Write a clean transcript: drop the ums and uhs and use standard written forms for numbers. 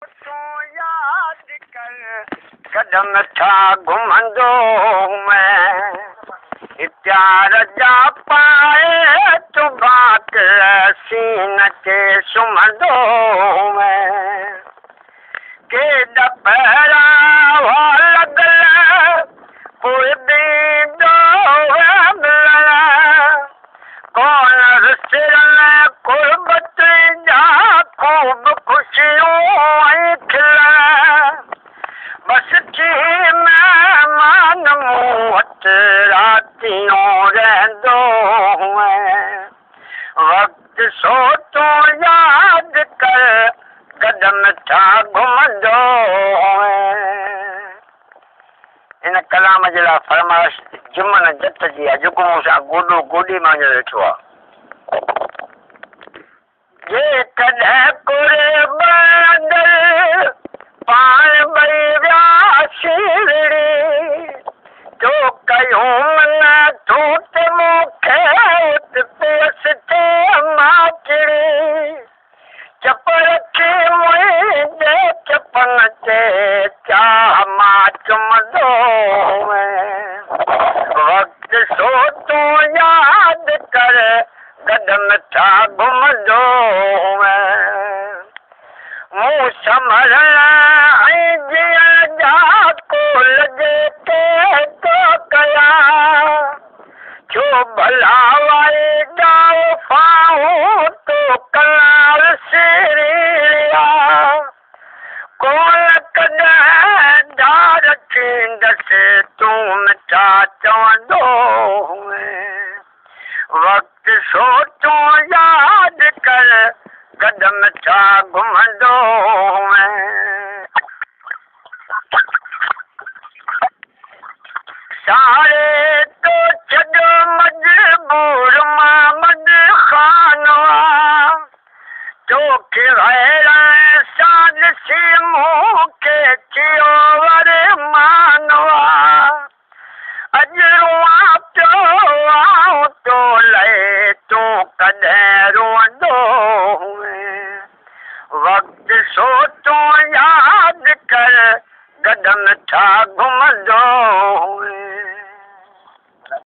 तू याद कर कदम था घुमंदो मैं प्यार जा पाए तू बात सीन के सुमंदो मैं के दपहरा लगल कोई दीदो कौन सिर में कुर्बत जा खूब खुशियों खिल बस थी मेहमान मुँह रातियों रहंदो वक्त सो तो याद कर कदम था घुमंदो इन कलाम जे लाइ फरमाइश जुमन जट जी आहे जेको मूंसां गोॾो गोॾी में वञी वेठो आहे जेकॾहिं कुर्बान पाण ॿई वियासीं तो कयूं मन तूं त मूंखे पेस ते माचड़ी चप रखी मुंहिंजे चपन ते चाह मां चुमंदो वक़्त सो तूं यादि कर कदम था घुमंदो मूं संभरण ऐं जीअण जा कोल जेके तो कया छो भला वाई ॾांहुं फाऊं तो कलाल सिरिया कोन कॾहिं धार थींदसि तूं मिठा चवंदो वक़्त सो तूं यादि कर कदम था घुमंदो सारे तो छॾो मजबूर मामद खानवा तोखे हैरान सादसी मूंखे थियो वर मानवा अॼुआ पियो आऊं तो लहे तूं कॾहिं रोअंदो वक़्त सो तूं यादि कर कदम था घुमंदो